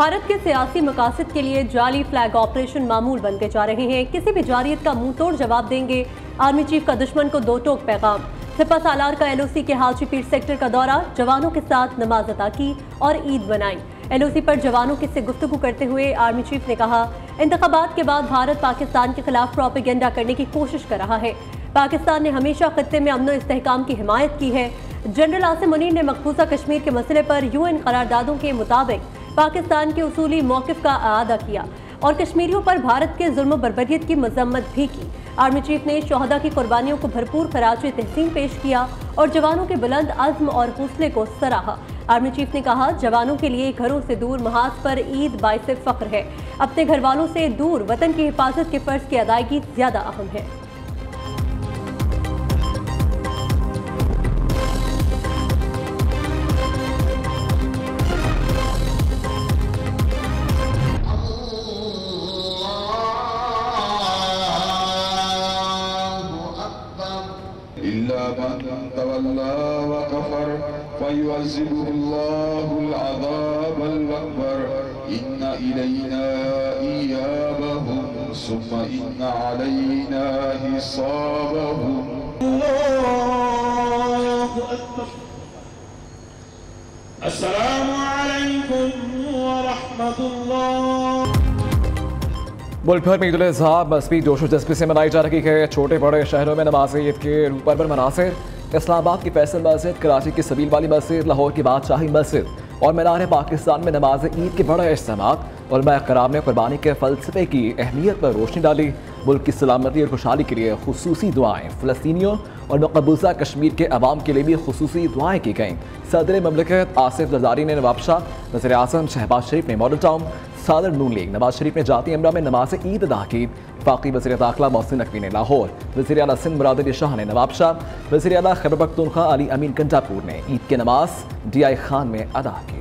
भारत के सियासी मकासद के लिए जाली फ्लैग ऑपरेशन मामूल बनते जा रहे हैं। किसी भी जारियत का मुंह तोड़ जवाब देंगे। आर्मी चीफ का दुश्मन को दो टोक पैगाम। सिपा सालार का LOC के हाजी पीर सेक्टर का दौरा, जवानों के साथ नमाज अता की और ईद मनाई। LOC पर जवानों से गुफ्तगू करते हुए आर्मी चीफ ने कहा, इंतखाबात के बाद भारत पाकिस्तान के खिलाफ प्रोपेगेंडा करने की कोशिश कर रहा है। पाकिस्तान ने हमेशा खत्ते में अमन और इस्तेहकाम की हिमायत की है। जनरल आसिम मुनीर ने मकबूजा कश्मीर के मसले पर UN करारदादों के मुताबिक पाकिस्तान के उसूली मौक़िफ़ का आदा किया और कश्मीरियों पर भारत के जुल्म बर्बरियत की मजम्मत भी की। आर्मी चीफ ने शोहदा की कुर्बानियों को भरपूर खराज तहसीन पेश किया और जवानों के बुलंद अज़्म और हौसले को सराहा। आर्मी चीफ ने कहा, जवानों के लिए घरों से दूर महाज पर ईद बाइसे फ़ख्र है। अपने घर वालों से दूर वतन की हिफाजत के फ़र्ज की अदायगी ज़्यादा अहम है। मुल्क भर में ईद उल अज़हा मज़हबी जोशो जज्बे से मनाई जा रही है। छोटे बड़े शहरों में नमाज ईद के रूपर पर मनासिर, इस्लामाबाद की फैसल मस्जिद, कराची की सबील वाली मस्जिद, लाहौर की बादशाही मस्जिद और मीनार पाकिस्तान में नमाज ईद के बड़े इज्तिमात उलमा कराम ने कुर्बानी के फ़लसफ़े की अहमियत पर रोशनी डाली। मुल्क की सलामती और खुशहाली के लिए खुसूसी दुआएँ, फ़लस्तीनियों और मकबूजा कश्मीर के अवाम के लिए भी खुसूसी दुआएँ की गईं। सदर ममलिकत आसिफ ज़रदारी ने नवाब शाह, वज़ीर आज़म शहबाज शरीफ ने मॉडल टाउन, सदर नून लीग नवाज शरीफ ने जाती अमरा में नमाज ईद अदा की। वफाकी वज़ीर दाखिला मोहसिन नकवी ने लाहौर, वज़ीर आला सिंध मुराद अली शाह ने नवाब शाह, वज़ीर आला खैबर पख्तूनख्वा अली अमीन कंटापुर ने ईद की नमाज DI खान में अदा की।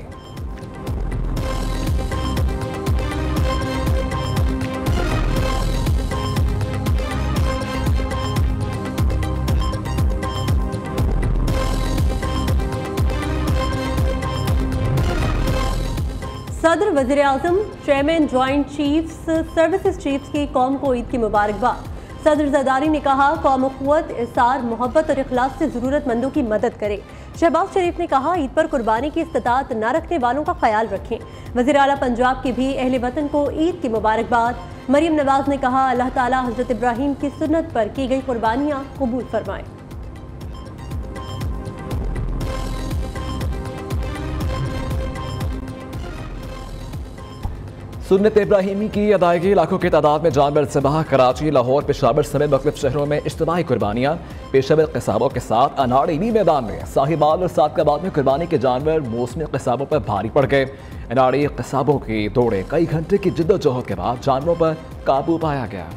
सदर, वज़ीर आज़म, chairman joint chiefs services chiefs की कौम को ईद की मुबारकबाद। सदर ज़रदारी ने कहा, कौम क़ुव्वत, इसार, मोहब्बत और इखलास से ज़रूरतमंदों की मदद करे। शहबाज शरीफ ने कहा, ईद पर कुर्बानी की इस्तिताअत न रखने वालों का ख्याल रखें। वज़ीर आला पंजाब की भी अहले वतन को ईद की मुबारकबाद। मरीम नवाज ने कहा, अल्लाह ताला हज़रत इब्राहीम की सुन्नत पर की गई कुर्बानियाँ कबूल फरमाए। सुन्नत इब्राहिमी की अदायगी, लाखों की तादाद में जानवर ज़िबाह। कराची, लाहौर, पेशावर समेत मुख्तलिफ शहरों में इज्तिमाई कुर्बानियाँ। पेशावर क़िसाबों के साथ अनाड़ी मैदान में साहिबाल और सादकाबाद में कुर्बानी के जानवर मौसमी क़िसाबों पर भारी पड़ गए। अनाड़ी क़िसाबों की दौड़े कई घंटे की जिद्दोजहद के बाद जानवरों पर काबू पाया गया।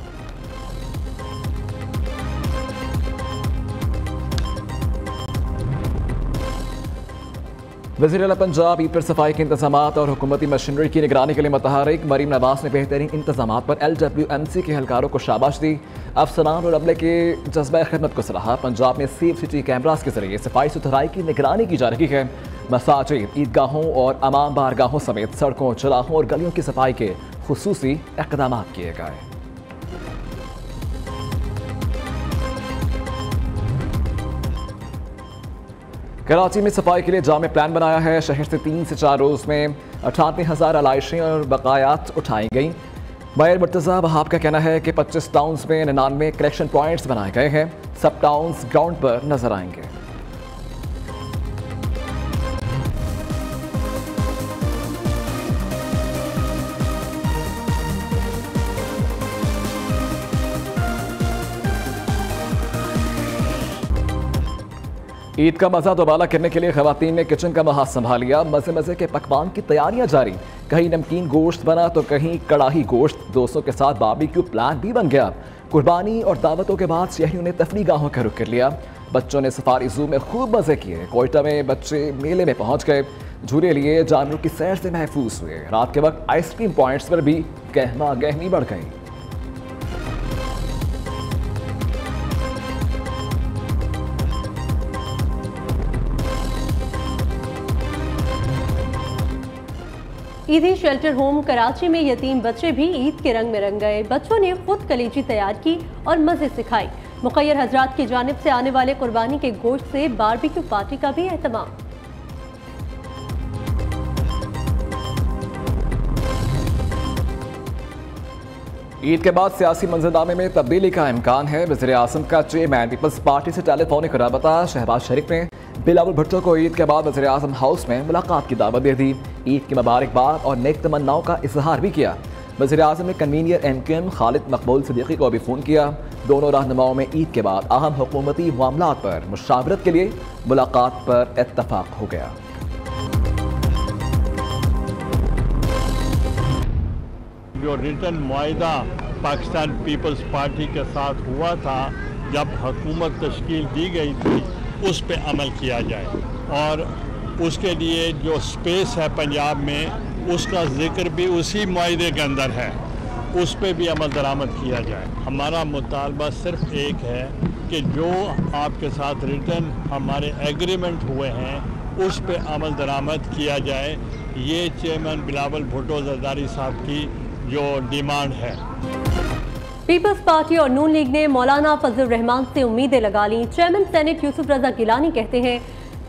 वज़ीर आला पंजाब ईद पर सफाई के इंतजामात और हुकूमती मशीनरी की निगरानी के लिए मुतहरिक। मरीम नवाज ने बेहतरीन इंतजामात पर LWMC के एहलकारों को शाबाश दी। अफसरान और अमले के जज्बा खिदमत को सराहा। पंजाब में सेफ सिटी कैमरास के जरिए सफाई सुथराई की निगरानी की जा रही है। मसाजिद, ईदगाहों और अमाम बारगाहों समेत सड़कों, चौराहों और गलियों की सफाई के खुसूसी इक़दाम किए गए। कराची में सफाई के लिए जामे प्लान बनाया है। शहर से 3 से 4 रोज़ में 98,000 अलाइशें और बकायात उठाई गई। मेयर मुर्तज़ा वहाब का कहना है कि 25 टाउन्स में 99 कलेक्शन पॉइंट्स बनाए गए हैं। सब टाउन्स ग्राउंड पर नजर आएंगे। ईद का मज़ा दोबारा करने के लिए ख़वातीन ने किचन का महाज संभाल लिया। मज़े मज़े के पकवान की तैयारियां जारी। कहीं नमकीन गोश्त बना तो कहीं कड़ाही गोश्त। दोस्तों के साथ बारबेक्यू प्लान भी बन गया। कुर्बानी और दावतों के बाद शहरियों ने तफरी गाहों का रुख कर लिया। बच्चों ने सफारी जू में खूब मज़े किए। कोयटा में बच्चे मेले में पहुँच गए, झूले लिए, जानवरों की सैर से महफूज हुए। रात के वक्त आइसक्रीम पॉइंट्स पर भी गहमा गहमी बढ़ गई। ईदी शेल्टर होम कराची में यतीम बच्चे भी ईद के रंग में रंग गए। बच्चों ने खुद कलेजी तैयार की और मजे से खाई। मुखय्यर हजरात की जानिब से आने वाले कुर्बानी के गोश्त से बारबेक्यू पार्टी का भी एहतमाम। ईद के बाद सियासी मंजरनामे में तब्दीली का इम्कान है। वज़ीर आज़म का चेयरमैन पीपल्स पार्टी से टेलीफोनिक राबता शहबाज शरीफ ने बिलावल भुट्टो को ईद के बाद वज़ीर आज़म हाउस में मुलाकात की दावत दे दी। ईद की मुबारकबाद और नेक तमन्नाओं का इजहार भी किया। वज़ीर आज़म ने कन्वीनियर MQM खालिद मकबूल सिद्दीकी को भी फ़ोन किया। दोनों रहनुमाओं में ईद के बाद अहम हुकूमती मामलात पर मुशावरत के लिए मुलाकात पर इत्तफाक हो गया। जो रिटर्न मुआहिदा पाकिस्तान पीपल्स पार्टी के साथ हुआ था जब हुकूमत तश्कील दी गई थी, उस पे अमल किया जाए और उसके लिए जो स्पेस है पंजाब में उसका जिक्र भी उसी मुआहिदे के अंदर है, उस पे भी अमल दरामद किया जाए। हमारा मुतालबा सिर्फ एक है कि जो आपके साथ रिटर्न हमारे एग्रीमेंट हुए हैं उस पे अमल दरामद किया जाए। ये चेयरमैन बिलावल भुट्टो जरदारी साहब की जो डिमांड है। पीपल्स पार्टी और नून लीग ने मौलाना फजल रहमान से उम्मीदें लगा ली। चेयरमैन सेनेट यूसुफ रजा गिलानी कहते हैं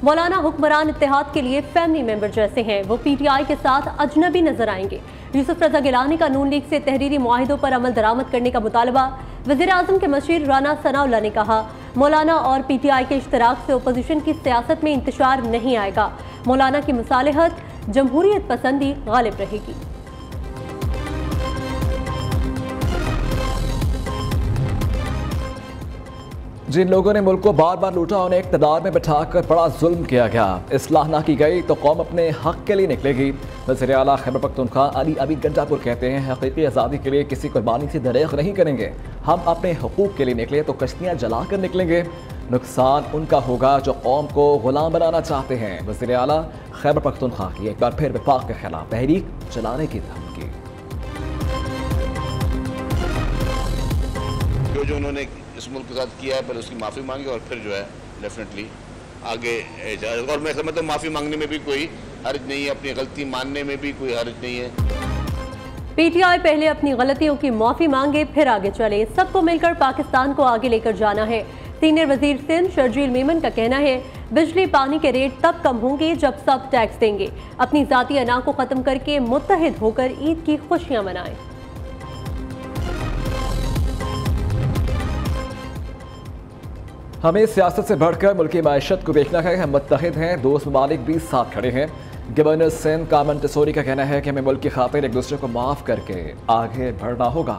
मौलाना हुक्मरान इत्तेहाद के लिए फैमिली मेंबर जैसे हैं, वो PTI के साथ अजनबी नजर आएंगे। यूसुफ रजा गिलानी का नून लीग से तहरीरी मुआहिदों पर अमल दरामद करने का मुतालबा। वज़ीर आज़म के मशीर राना सनाउल्लाह ने कहा मौलाना और PTI के इश्तराक से अपोजिशन की सियासत में इंतशार नहीं आएगा। मौलाना की मुसालहत जमहूरियत पसंदी गालिब रहेगी। जिन लोगों ने मुल्क को बार बार लूटा उन्हें इक़्तिदार में बिठाकर बड़ा जुल्म किया गया। इस्लाह ना की गई तो कौम अपने हक के लिए निकलेगी। वज़ीर आला खैबर पख्तूनख्वा अली अबी गंजापुर कहते हैं हकीकी आज़ादी के लिए किसी कुर्बानी से दरेग नहीं करेंगे। हम अपने हुकूक के लिए निकले तो कश्तियाँ जला कर निकलेंगे। नुकसान उनका होगा जो कौम को गुलाम बनाना चाहते हैं। वज़ीर आला खैबर पख्तूनख्वा की एक बार फिर विफाक के खिलाफ तहरीक चलाने की धमकी। जो उन्होंने इस मुल्क के साथ किया है पहले उसकी माफ़ी मांगी और फिर जो है डेफिनेटली आगे जाए। और मैं समझता हूँ माफ़ी मांगने में भी कोई हर्ज नहीं है, अपनी गलती मानने में भी कोई हर्ज नहीं है। PTI पहले अपनी गलतियों की माफ़ी मांगे फिर आगे चले। सबको मिलकर पाकिस्तान को आगे लेकर जाना है। सीनियर वजीर सिंध शर्जील मेमन का कहना है बिजली पानी के रेट तब कम होंगे जब सब टैक्स देंगे। अपनी जाती अना को ख़त्म करके मुत्तहिद होकर ईद की खुशियाँ मनाएं। हमें सियासत से बढ़कर मुल्की मायशत को देखना है। हम मुत्तहिद हैं, दोस्त ममालिक भी साथ खड़े हैं। गवर्नर सिंध कामन टेसोरी का कहना है कि हमें मुल्क की खातिर एक दूसरे को माफ़ करके आगे बढ़ना होगा।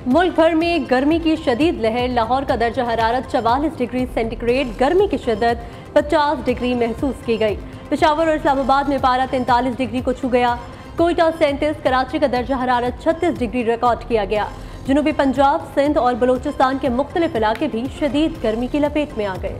मुल्क भर में गर्मी की शदीद लहर। लाहौर का दर्जा हरारत 44 डिग्री सेंटीग्रेड, गर्मी की शिद्दत 50 डिग्री महसूस की गई। पेशावर और इस्लामाबाद में पारा 43 डिग्री को छू गया। कोयटा 37, कराची का दर्जा हरारत 36 डिग्री रिकॉर्ड किया गया। जनूबी पंजाब, सिंध और बलोचिस्तान के मुख्तलिफ इलाके भी शदीद गर्मी की लपेट में आ गए।